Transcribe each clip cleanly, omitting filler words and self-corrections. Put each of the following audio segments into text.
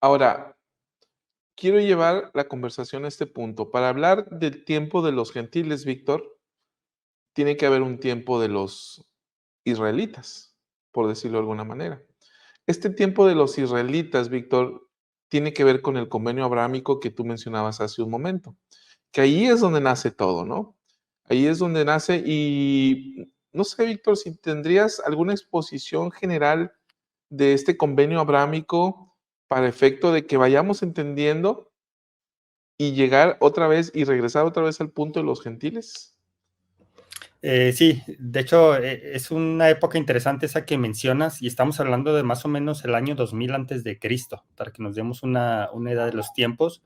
Ahora, quiero llevar la conversación a este punto. Para hablar del tiempo de los gentiles, Víctor, tiene que haber un tiempo de los israelitas, por decirlo de alguna manera. Este tiempo de los israelitas, Víctor, tiene que ver con el convenio abrámico que tú mencionabas hace un momento, que ahí es donde nace todo, ¿no? Ahí es donde nace y no sé, Víctor, si tendrías alguna exposición general de este convenio abrámico para efecto de que vayamos entendiendo y llegar otra vez y regresar otra vez al punto de los gentiles. Sí, de hecho es una época interesante esa que mencionas y estamos hablando de más o menos el año 2000 antes de Cristo, para que nos demos una edad de los tiempos,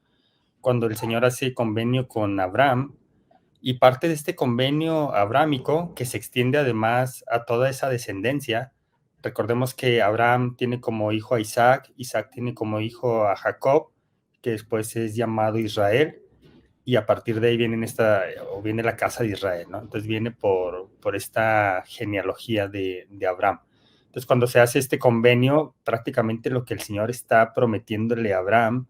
cuando el Señor hace convenio con Abraham y parte de este convenio abrámico que se extiende además a toda esa descendencia. Recordemos que Abraham tiene como hijo a Isaac, Isaac tiene como hijo a Jacob, que después es llamado Israel, y a partir de ahí viene la casa de Israel, ¿no? Entonces viene por esta genealogía de Abraham. Entonces cuando se hace este convenio, prácticamente lo que el Señor está prometiéndole a Abraham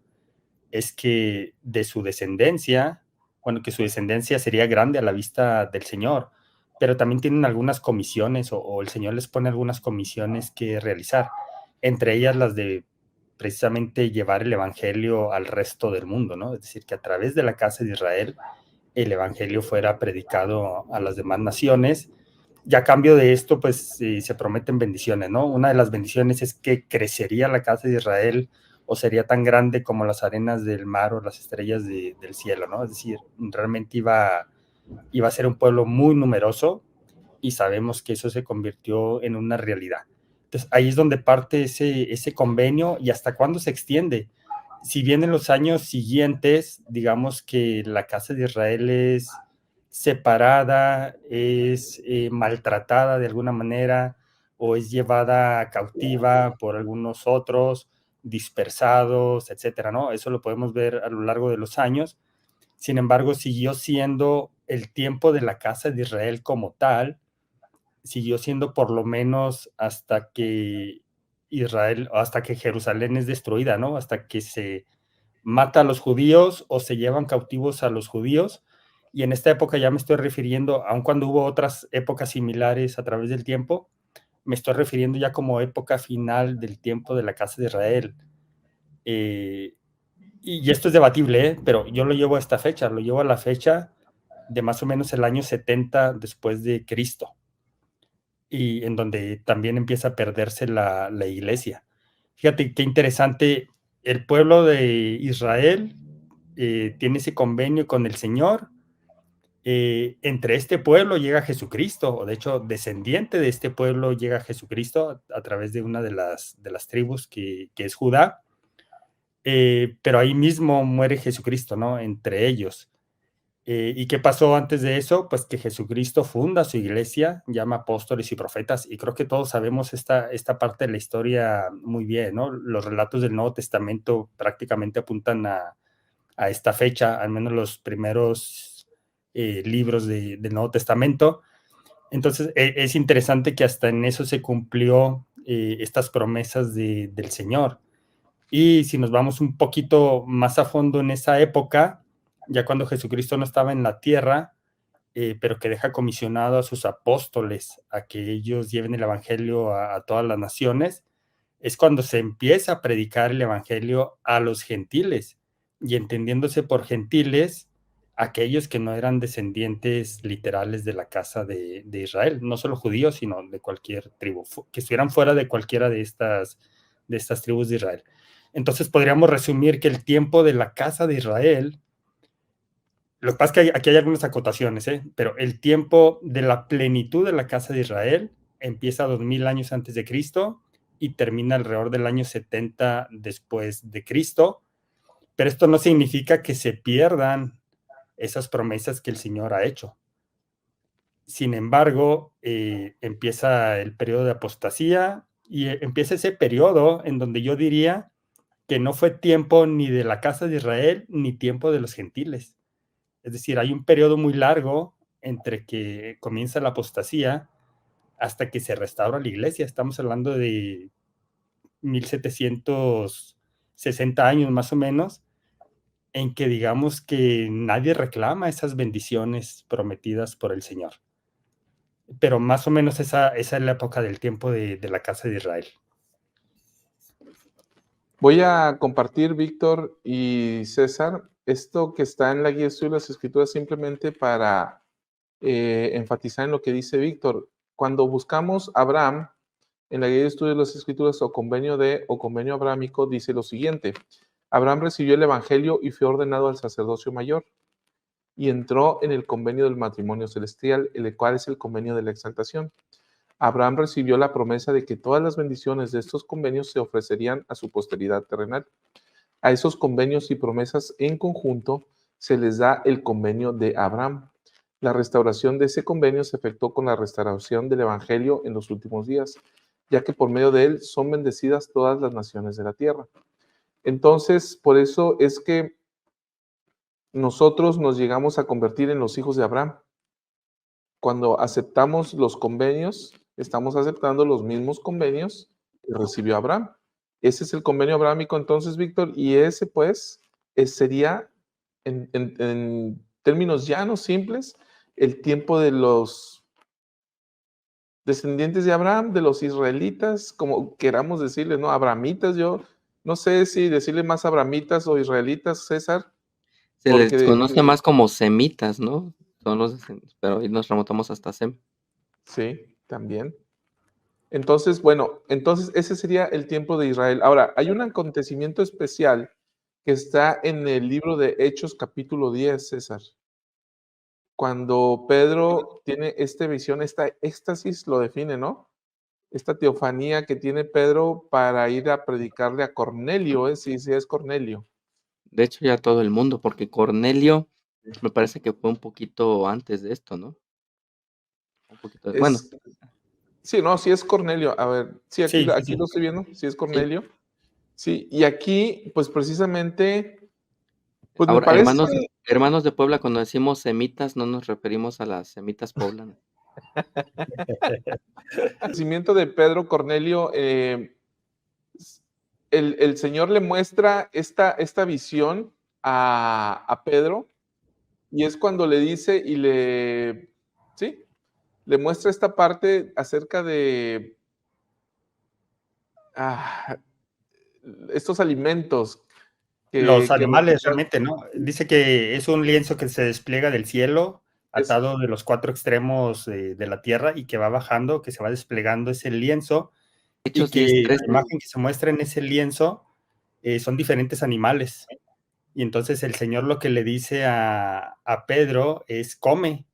es que de su descendencia, bueno, que su descendencia sería grande a la vista del Señor, pero también tienen algunas comisiones o el Señor les pone algunas comisiones que realizar, entre ellas las de precisamente llevar el Evangelio al resto del mundo, ¿no? Es decir, que a través de la casa de Israel el Evangelio fuera predicado a las demás naciones. Y a cambio de esto, pues se prometen bendiciones, ¿no? Una de las bendiciones es que crecería la casa de Israel o sería tan grande como las arenas del mar o las estrellas del cielo, ¿no? Es decir, realmente iba a ser un pueblo muy numeroso y sabemos que eso se convirtió en una realidad. Entonces, ahí es donde parte ese convenio y hasta cuándo se extiende. Si bien en los años siguientes, digamos que la casa de Israel es separada, es maltratada de alguna manera o es llevada cautiva por algunos otros, dispersados, etcétera, ¿no? Eso lo podemos ver a lo largo de los años. Sin embargo, siguió siendo el tiempo de la casa de Israel como tal, siguió siendo por lo menos hasta que Jerusalén es destruida, ¿no? Hasta que se mata a los judíos o se llevan cautivos a los judíos. Y en esta época ya me estoy refiriendo, aun cuando hubo otras épocas similares a través del tiempo, me estoy refiriendo ya como época final del tiempo de la casa de Israel. Eh, y esto es debatible, ¿eh? Pero yo lo llevo a esta fecha, lo llevo a la fecha de más o menos el año 70 después de Cristo, y en donde también empieza a perderse la iglesia. Fíjate qué interesante, el pueblo de Israel tiene ese convenio con el Señor. Entre este pueblo llega Jesucristo, o de hecho descendiente de este pueblo llega Jesucristo a través de una de las tribus que es Judá, pero ahí mismo muere Jesucristo, ¿no? Entre ellos. ¿Y qué pasó antes de eso? Pues que Jesucristo funda su iglesia, llama apóstoles y profetas, y creo que todos sabemos esta parte de la historia muy bien, ¿no? Los relatos del Nuevo Testamento prácticamente apuntan a esta fecha, al menos los primeros libros del Nuevo Testamento. Entonces, es interesante que hasta en eso se cumplió estas promesas del Señor. Y si nos vamos un poquito más a fondo en esa época, ya cuando Jesucristo no estaba en la tierra, pero que deja comisionado a sus apóstoles a que ellos lleven el Evangelio a todas las naciones, es cuando se empieza a predicar el Evangelio a los gentiles, y entendiéndose por gentiles aquellos que no eran descendientes literales de la casa de Israel, no solo judíos, sino de cualquier tribu, que estuvieran fuera de cualquiera de estas tribus de Israel. Entonces podríamos resumir que el tiempo de la casa de Israel, lo que pasa es que aquí hay algunas acotaciones, pero el tiempo de la plenitud de la casa de Israel empieza 2000 años antes de Cristo y termina alrededor del año 70 después de Cristo. Pero esto no significa que se pierdan esas promesas que el Señor ha hecho. Sin embargo, empieza el periodo de apostasía y empieza ese periodo en donde yo diría que no fue tiempo ni de la casa de Israel ni tiempo de los gentiles. Es decir, hay un periodo muy largo entre que comienza la apostasía hasta que se restaura la iglesia. Estamos hablando de 1700, 60 años más o menos, en que digamos que nadie reclama esas bendiciones prometidas por el Señor. Pero más o menos esa es la época del tiempo de la casa de Israel. Voy a compartir, Víctor y César, esto que está en la guía de estudio de las Escrituras simplemente para enfatizar en lo que dice Víctor. Cuando buscamos Abraham en la guía de estudio de las Escrituras o convenio abrámico, dice lo siguiente: Abraham recibió el Evangelio y fue ordenado al sacerdocio mayor y entró en el convenio del matrimonio celestial, el cual es el convenio de la exaltación. Abraham recibió la promesa de que todas las bendiciones de estos convenios se ofrecerían a su posteridad terrenal. A esos convenios y promesas en conjunto se les da el convenio de Abraham. La restauración de ese convenio se efectuó con la restauración del Evangelio en los últimos días, ya que por medio de él son bendecidas todas las naciones de la tierra. Entonces, por eso es que nosotros nos llegamos a convertir en los hijos de Abraham. Cuando aceptamos los convenios, estamos aceptando los mismos convenios que recibió Abraham. Ese es el convenio abrámico entonces, Víctor, y ese pues sería, en términos llanos, simples, el tiempo de los descendientes de Abraham, de los israelitas, como queramos decirles, ¿no? Abrahamitas, yo no sé si decirle más abrahamitas o israelitas, César, Se les porque conoce más como semitas, ¿no? Son los pero hoy nos remontamos hasta Sem. sí, también. Entonces, bueno, entonces ese sería el tiempo de Israel. Ahora, hay un acontecimiento especial que está en el libro de Hechos capítulo 10, César. Cuando Pedro tiene esta visión, esta éxtasis lo define, ¿no? Esta teofanía que tiene Pedro para ir a predicarle a Cornelio, ¿eh? Sí, sí, es Cornelio. De hecho, ya todo el mundo, porque Cornelio me parece que fue un poquito antes de esto, ¿no? Un poquito, bueno, Es, sí, no, sí es Cornelio. A ver, sí, aquí, Sí, sí, aquí sí. lo estoy viendo, sí es sí. Cornelio. Sí, y aquí, pues precisamente, pues me Ahora, parece hermanos de Puebla, cuando decimos semitas, no nos referimos a las semitas poblanas. nacimiento de Pedro Cornelio, el Señor le muestra esta visión a Pedro y es cuando le dice y sí, le muestra esta parte acerca de ah, estos alimentos Los que animales realmente, ¿no? Dice que es un lienzo que se despliega del cielo, es, atado de los 4 extremos de la tierra y que va bajando, que se va desplegando ese lienzo y Hechos que la 10:13. imagen que se muestra en ese lienzo son diferentes animales. Y entonces el Señor lo que le dice a Pedro es come,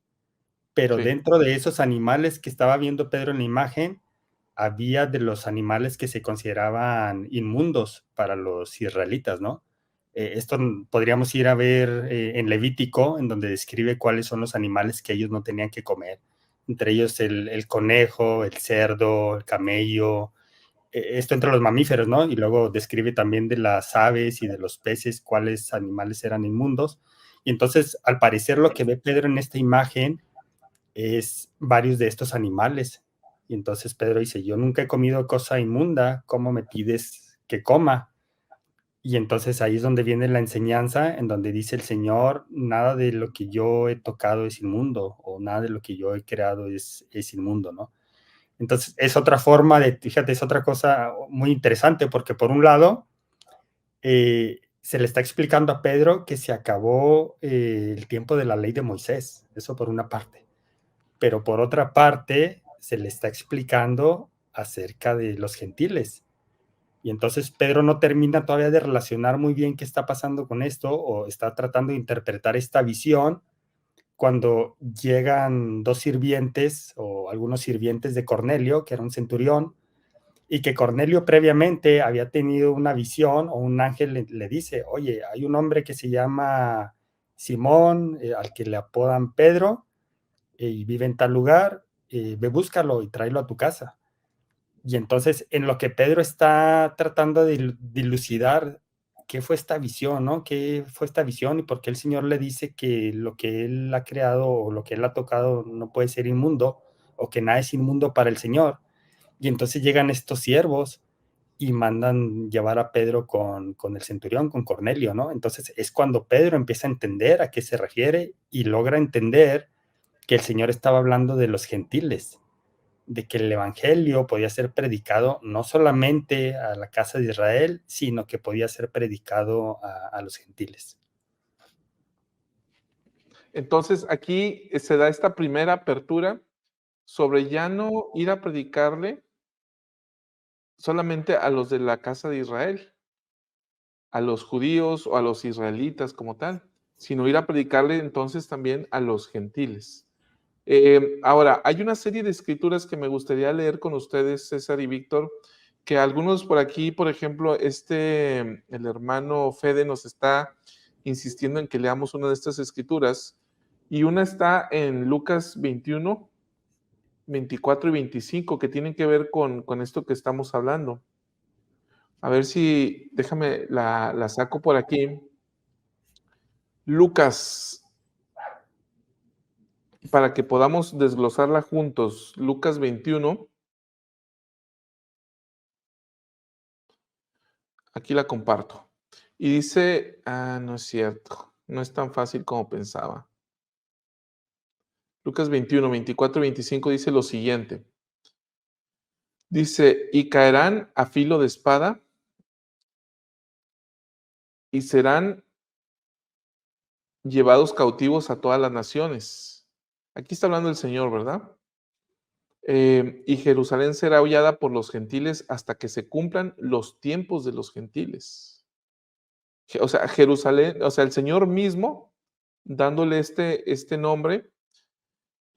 pero sí, dentro de esos animales que estaba viendo Pedro en la imagen, había de los animales que se consideraban inmundos para los israelitas, ¿no? Esto podríamos ir a ver en Levítico, en donde describe cuáles son los animales que ellos no tenían que comer. Entre ellos el conejo, el cerdo, el camello, esto entre los mamíferos, ¿no? Y luego describe también de las aves y de los peces cuáles animales eran inmundos. Y entonces, al parecer, lo que ve Pedro en esta imagen es varios de estos animales. Y entonces Pedro dice, yo nunca he comido cosa inmunda, ¿cómo me pides que coma? Y entonces ahí es donde viene la enseñanza, en donde dice el Señor, nada de lo que yo he tocado es inmundo, o nada de lo que yo he creado es inmundo, ¿no? Entonces es otra forma de, fíjate, es otra cosa muy interesante, porque por un lado, se le está explicando a Pedro que se acabó el tiempo de la ley de Moisés, eso por una parte. Pero por otra parte, se le está explicando acerca de los gentiles. Y entonces Pedro no termina todavía de relacionar muy bien qué está pasando con esto o está tratando de interpretar esta visión cuando llegan dos sirvientes o algunos sirvientes de Cornelio, que era un centurión, y que Cornelio previamente había tenido una visión o un ángel le dice, oye, hay un hombre que se llama Simón, al que le apodan Pedro, y vive en tal lugar, ve, búscalo y tráelo a tu casa. Y entonces, en lo que Pedro está tratando de dilucidar qué fue esta visión, ¿no? ¿Qué fue esta visión y por qué el Señor le dice que lo que Él ha creado o lo que Él ha tocado no puede ser inmundo o que nada es inmundo para el Señor? Y entonces llegan estos siervos y mandan llevar a Pedro con el centurión, con Cornelio, ¿no? Entonces es cuando Pedro empieza a entender a qué se refiere y logra entender que el Señor estaba hablando de los gentiles, de que el evangelio podía ser predicado no solamente a la casa de Israel, sino que podía ser predicado a los gentiles. Entonces aquí se da esta primera apertura sobre ya no ir a predicarle solamente a los de la casa de Israel, a los judíos o a los israelitas como tal, sino ir a predicarle entonces también a los gentiles. Ahora, hay una serie de escrituras que me gustaría leer con ustedes, César y Víctor, que algunos por aquí, por ejemplo, el hermano Fede nos está insistiendo en que leamos una de estas escrituras, y una está en Lucas 21, 24 y 25, que tienen que ver con esto que estamos hablando. A ver si, déjame, la saco por aquí. Lucas, para que podamos desglosarla juntos. Lucas 21, aquí la comparto. Y dice, no es cierto, no es tan fácil como pensaba. Lucas 21, 24 y 25 dice lo siguiente. Dice, y caerán a filo de espada y serán llevados cautivos a todas las naciones. Aquí está hablando el Señor, ¿verdad? Y Jerusalén será hollada por los gentiles hasta que se cumplan los tiempos de los gentiles. O sea, Jerusalén, o sea, el Señor mismo dándole este nombre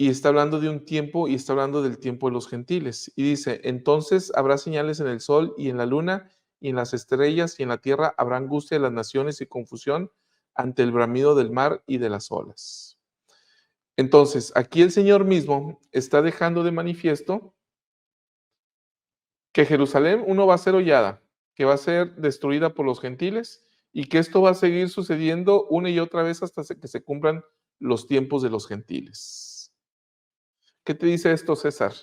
y está hablando de un tiempo y está hablando del tiempo de los gentiles. Y dice, entonces habrá señales en el sol y en la luna y en las estrellas y en la tierra habrá angustia de las naciones y confusión ante el bramido del mar y de las olas. Entonces, aquí el Señor mismo está dejando de manifiesto que Jerusalén, uno, va a ser hollada, que va a ser destruida por los gentiles y que esto va a seguir sucediendo una y otra vez hasta que se cumplan los tiempos de los gentiles. ¿Qué te dice esto, César?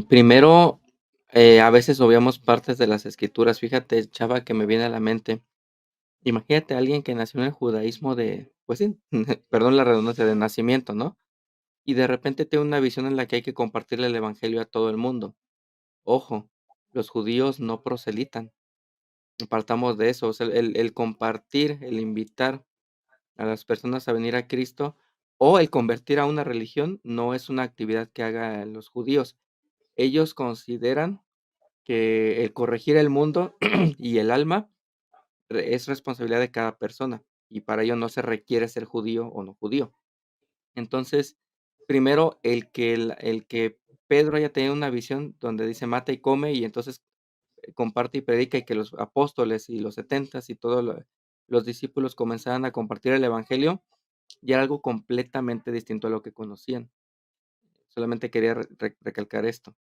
Primero, a veces obviamos partes de las escrituras. Fíjate, Chava, que me viene a la mente. Imagínate a alguien que nació en el judaísmo de, pues sí, perdón la redundancia, de nacimiento, ¿no? Y de repente tiene una visión en la que hay que compartirle el evangelio a todo el mundo. Ojo, los judíos no proselitan. Partamos de eso. O sea, el compartir, el invitar a las personas a venir a Cristo o el convertir a una religión no es una actividad que hagan los judíos. Ellos consideran que el corregir el mundo y el alma es responsabilidad de cada persona y para ello no se requiere ser judío o no judío. Entonces, primero, el que Pedro haya tenido una visión donde dice mata y come y entonces comparte y predica y que los apóstoles y los setentas y todos los discípulos comenzaran a compartir el evangelio, ya era algo completamente distinto a lo que conocían. Solamente quería recalcar esto.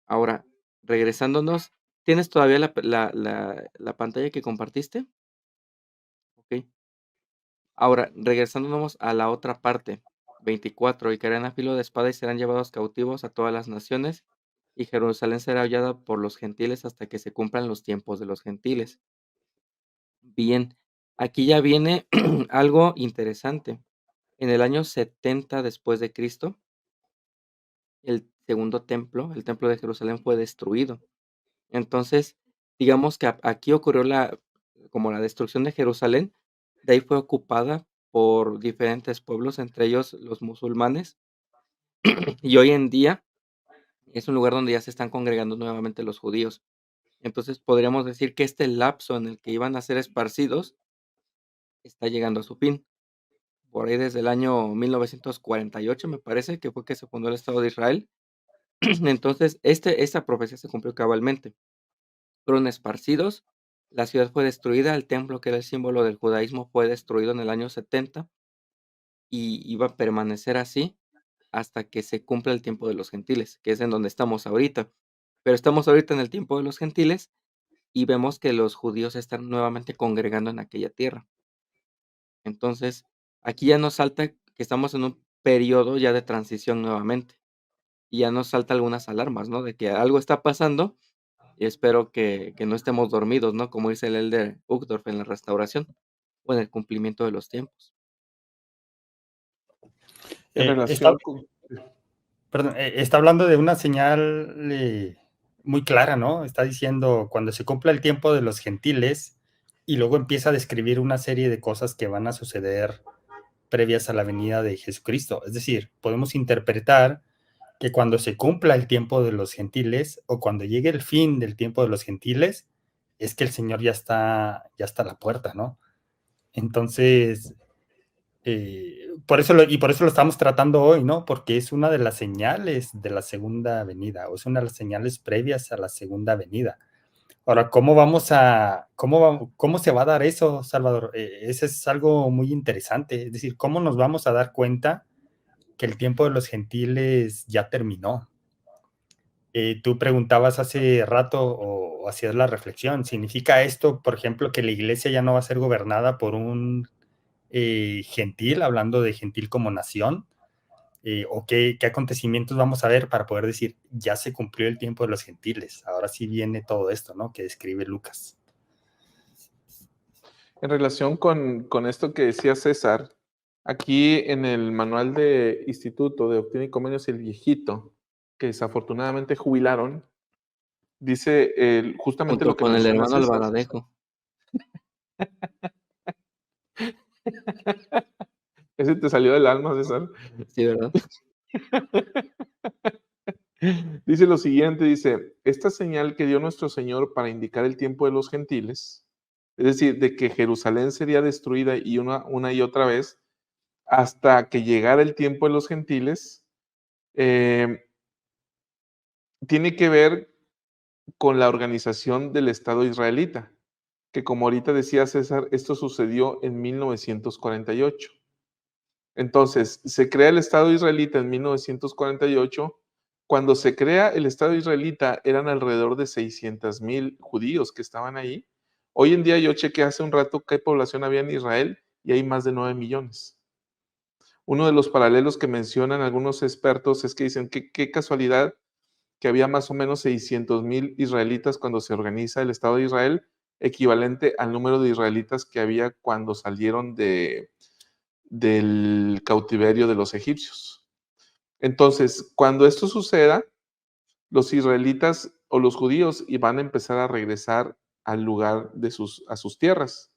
Ahora, regresándonos, ¿tienes todavía la pantalla que compartiste? Ok. Ahora, regresándonos a la otra parte, 24, y caerán a filo de espada y serán llevados cautivos a todas las naciones, y Jerusalén será hollada por los gentiles hasta que se cumplan los tiempos de los gentiles. Bien, aquí ya viene algo interesante. En el año 70 después de Cristo, el segundo templo, el templo de Jerusalén, fue destruido. Entonces, digamos que aquí ocurrió como la destrucción de Jerusalén, de ahí fue ocupada por diferentes pueblos, entre ellos los musulmanes, y hoy en día es un lugar donde ya se están congregando nuevamente los judíos. Entonces, podríamos decir que este lapso en el que iban a ser esparcidos está llegando a su fin. Por ahí desde el año 1948, me parece que fue que se fundó el Estado de Israel. Entonces, esta profecía se cumplió cabalmente. Fueron esparcidos, la ciudad fue destruida, el templo, que era el símbolo del judaísmo, fue destruido en el año 70 y iba a permanecer así hasta que se cumpla el tiempo de los gentiles, que es en donde estamos ahorita. Pero estamos ahorita en el tiempo de los gentiles y vemos que los judíos están nuevamente congregando en aquella tierra. Entonces, aquí ya nos salta que estamos en un periodo ya de transición nuevamente. y ya nos salta algunas alarmas, ¿no? De que algo está pasando y espero que no estemos dormidos, ¿no? Como dice el elder Uchtdorf en la restauración o en el cumplimiento de los tiempos. En Está, relación con... perdón, está hablando de una señal muy clara, ¿no? Está diciendo cuando se cumpla el tiempo de los gentiles y luego empieza a describir una serie de cosas que van a suceder previas a la venida de Jesucristo. Es decir, podemos interpretar que cuando se cumpla el tiempo de los gentiles o cuando llegue el fin del tiempo de los gentiles, es que el Señor ya está a la puerta, ¿no? Entonces, por eso lo estamos tratando hoy, ¿no? Porque es una de las señales de la segunda venida, o es una de las señales previas a la segunda venida. Ahora, ¿cómo se va a dar eso, Salvador? Eso es algo muy interesante. Es decir, ¿cómo nos vamos a dar cuenta que el tiempo de los gentiles ya terminó? Tú preguntabas hace rato o hacías la reflexión, ¿significa esto, por ejemplo, que la iglesia ya no va a ser gobernada por un gentil, hablando de gentil como nación? ¿O qué acontecimientos vamos a ver para poder decir, ya se cumplió el tiempo de los gentiles? Ahora sí viene todo esto, ¿no? Que describe Lucas. En relación con esto que decía César, aquí en el manual de Instituto de Doctrina y Convenios, el viejito, que desafortunadamente jubilaron, dice justamente lo Junto que con el menciona hermano César. Alvaradejo. Ese te salió del alma, César. Sí, ¿verdad? Dice lo siguiente, dice, esta señal que dio nuestro Señor para indicar el tiempo de los gentiles, es decir, de que Jerusalén sería destruida y una y otra vez, hasta que llegara el tiempo de los gentiles, tiene que ver con la organización del Estado israelita, que como ahorita decía César, esto sucedió en 1948. Entonces, se crea el Estado israelita en 1948. Cuando se crea el Estado israelita, eran alrededor de 600,000 judíos que estaban ahí. Hoy en día yo chequeé hace un rato qué población había en Israel y hay más de 9 millones. Uno de los paralelos que mencionan algunos expertos es que dicen que qué casualidad que había más o menos 600,000 israelitas cuando se organiza el Estado de Israel, equivalente al número de israelitas que había cuando salieron del cautiverio de los egipcios. Entonces, cuando esto suceda, los israelitas o los judíos van a empezar a regresar al lugar de a sus tierras.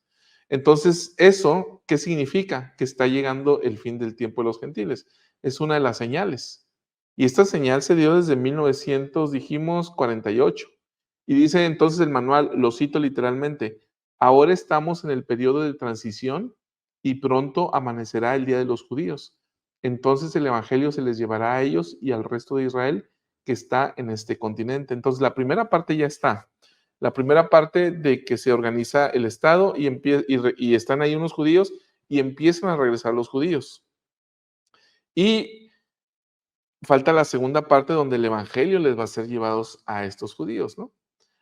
Entonces, ¿eso qué significa? Que está llegando el fin del tiempo de los gentiles. Es una de las señales. Y esta señal se dio desde 1900, dijimos, 48. Y dice entonces el manual, lo cito literalmente, ahora estamos en el periodo de transición y pronto amanecerá el día de los judíos. Entonces el Evangelio se les llevará a ellos y al resto de Israel que está en este continente. Entonces la primera parte ya está. La primera parte de que se organiza el Estado y están ahí unos judíos y empiezan a regresar los judíos. Y falta la segunda parte donde el Evangelio les va a ser llevados a estos judíos, ¿no?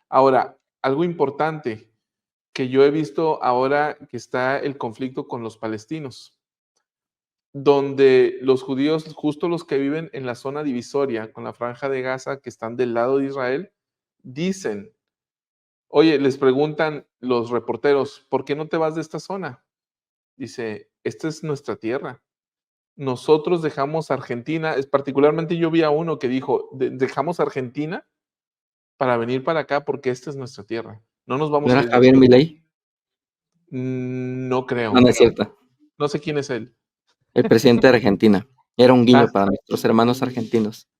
Ahora, algo importante que yo he visto ahora que está el conflicto con los palestinos, donde los judíos, justo los que viven en la zona divisoria con la franja de Gaza, que están del lado de Israel, dicen, oye, les preguntan los reporteros, ¿por qué no te vas de esta zona? Dice, esta es nuestra tierra. Nosotros dejamos Argentina, particularmente yo vi a uno que dijo, dejamos Argentina para venir para acá porque esta es nuestra tierra. No nos ¿No vamos a era ir de Javier aquí. Milei? No No, creo. no es cierto. No sé quién es él. El presidente de Argentina. Era un Ah, guiño para nuestros hermanos argentinos.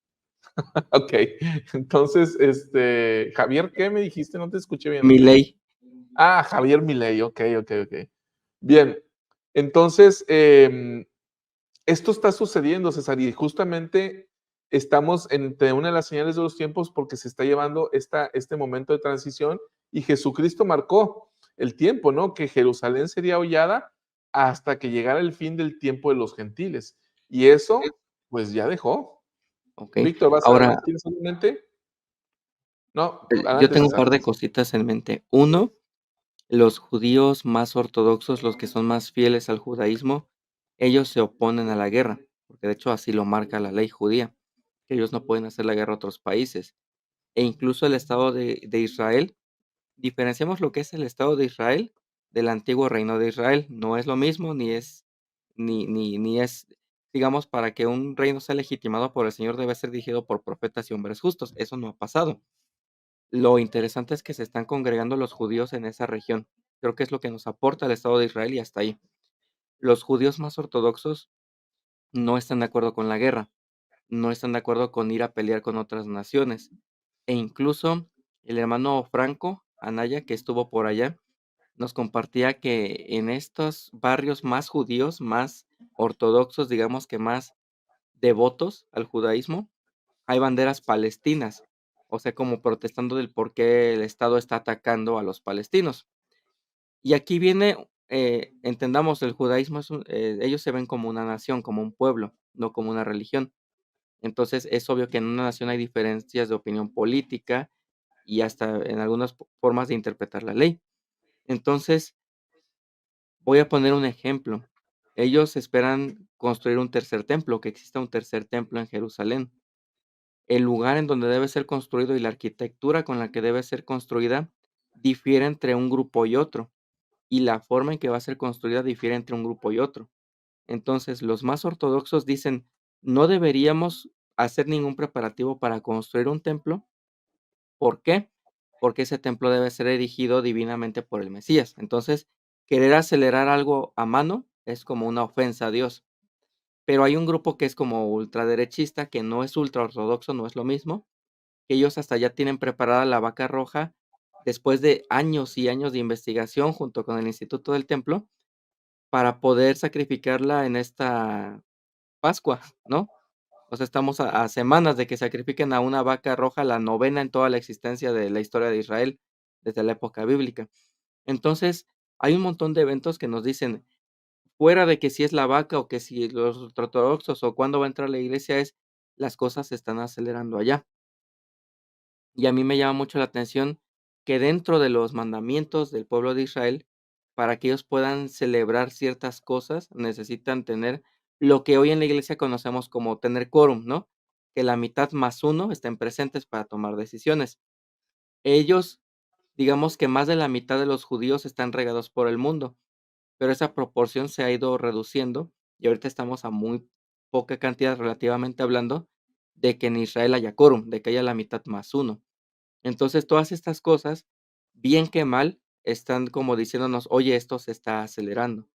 ok. Entonces, Javier, ¿qué me dijiste? No te escuché bien. Milei. Ah, Javier Milei. Ok. Bien. Entonces, esto está sucediendo, César, y justamente estamos entre una de las señales de los tiempos porque se está llevando este momento de transición y Jesucristo marcó el tiempo, ¿no? Que Jerusalén sería hollada hasta que llegara el fin del tiempo de los gentiles. Y eso, pues ya dejó. Ok. Víctor, Ahora, ¿tienes algo en mente? No, yo adelante, tengo un César. par de cositas en mente. Uno, los judíos más ortodoxos, los que son más fieles al judaísmo, ellos se oponen a la guerra, porque de hecho así lo marca la ley judía, que ellos no pueden hacer la guerra a otros países. E incluso el Estado de Israel, diferenciamos lo que es el Estado de Israel del antiguo reino de Israel. No es lo mismo, ni es, digamos, para que un reino sea legitimado por el Señor debe ser dirigido por profetas y hombres justos. Eso no ha pasado. Lo interesante es que se están congregando los judíos en esa región. Creo que es lo que nos aporta el Estado de Israel y hasta ahí. Los judíos más ortodoxos no están de acuerdo con la guerra, no están de acuerdo con ir a pelear con otras naciones. E incluso el hermano Franco Anaya, que estuvo por allá, nos compartía que en estos barrios más judíos, más ortodoxos, digamos que más devotos al judaísmo, hay banderas palestinas, o sea, como protestando del por qué el Estado está atacando a los palestinos. Y aquí viene, entendamos, el judaísmo ellos se ven como una nación, como un pueblo, no como una religión. Entonces, es obvio que en una nación hay diferencias de opinión política y hasta en algunas formas de interpretar la ley. Entonces, voy a poner un ejemplo. Ellos esperan construir un tercer templo, que exista un tercer templo en Jerusalén. El lugar en donde debe ser construido y la arquitectura con la que debe ser construida difiere entre un grupo y otro, y la forma en que va a ser construida difiere entre un grupo y otro. Entonces, los más ortodoxos dicen, no deberíamos hacer ningún preparativo para construir un templo. ¿Por qué? Porque ese templo debe ser erigido divinamente por el Mesías. Entonces, querer acelerar algo a mano es como una ofensa a Dios. Pero hay un grupo que es como ultraderechista, que no es ultraortodoxo, no es lo mismo, que ellos hasta ya tienen preparada la vaca roja después de años y años de investigación junto con el Instituto del Templo para poder sacrificarla en esta Pascua, ¿no? O sea, estamos a semanas de que sacrifiquen a una vaca roja, la novena en toda la existencia de la historia de Israel, desde la época bíblica. Entonces, hay un montón de eventos que nos dicen, fuera de que si es la vaca o que si los ortodoxos o cuándo va a entrar la iglesia, es las cosas se están acelerando allá. Y a mí me llama mucho la atención que dentro de los mandamientos del pueblo de Israel, para que ellos puedan celebrar ciertas cosas, necesitan tener lo que hoy en la iglesia conocemos como tener quórum, ¿no? Que la mitad más uno estén presentes para tomar decisiones. Ellos, digamos que más de la mitad de los judíos están regados por el mundo, pero esa proporción se ha ido reduciendo y ahorita estamos a muy poca cantidad, relativamente hablando, de que en Israel haya quórum, de que haya la mitad más uno. Entonces, todas estas cosas, bien que mal, están como diciéndonos: "Oye, esto se está acelerando".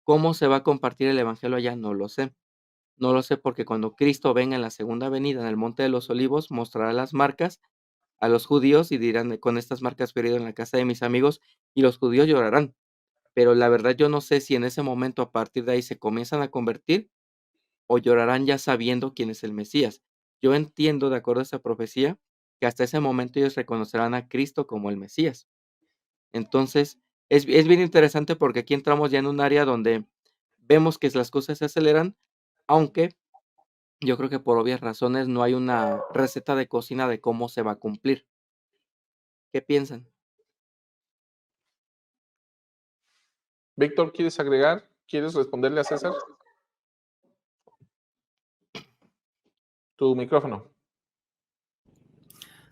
¿Cómo se va a compartir el evangelio allá? No lo sé. No lo sé, porque cuando Cristo venga en la segunda venida en el Monte de los Olivos, mostrará las marcas a los judíos y dirán: "Con estas marcas fui herido en la casa de mis amigos", y los judíos llorarán. Pero la verdad, yo no sé si en ese momento, a partir de ahí, se comienzan a convertir o llorarán ya sabiendo quién es el Mesías. Yo entiendo, de acuerdo a esa profecía, que hasta ese momento ellos reconocerán a Cristo como el Mesías. Entonces, es bien interesante porque aquí entramos ya en un área donde vemos que las cosas se aceleran, aunque yo creo que por obvias razones no hay una receta de cocina de cómo se va a cumplir. ¿Qué piensan? Víctor, ¿quieres agregar? ¿Quieres responderle a César? Tu micrófono.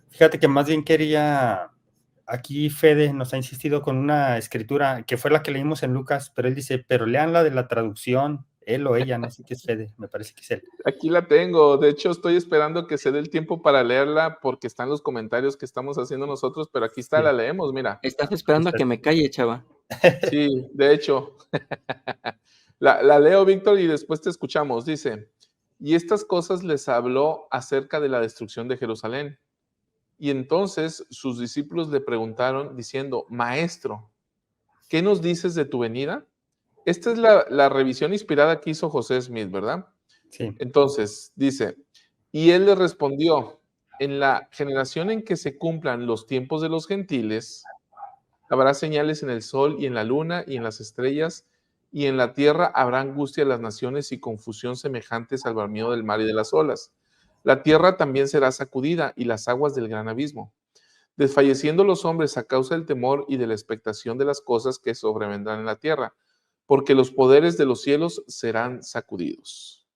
Fíjate que más bien quería, aquí Fede nos ha insistido con una escritura que fue la que leímos en Lucas, pero él dice, pero lean la de la traducción, él o ella, no sé qué es Fede, me parece que es él. Aquí la tengo. De hecho, estoy esperando que se dé el tiempo para leerla porque están los comentarios que estamos haciendo nosotros, pero aquí está, Sí, la leemos, mira. Estás esperando a que me calle, chava. Sí, de hecho. La leo, Víctor, y después te escuchamos. Dice, y estas cosas les habló acerca de la destrucción de Jerusalén. Y entonces sus discípulos le preguntaron diciendo, Maestro, ¿qué nos dices de tu venida? Esta es la revisión inspirada que hizo José Smith, ¿verdad? sí. Entonces, dice, y él le respondió, en la generación en que se cumplan los tiempos de los gentiles, habrá señales en el sol y en la luna y en las estrellas, y en la tierra habrá angustia de las naciones y confusión semejantes al bramido del mar y de las olas. La tierra también será sacudida y las aguas del gran abismo, desfalleciendo los hombres a causa del temor y de la expectación de las cosas que sobrevendrán en la tierra, porque los poderes de los cielos serán sacudidos.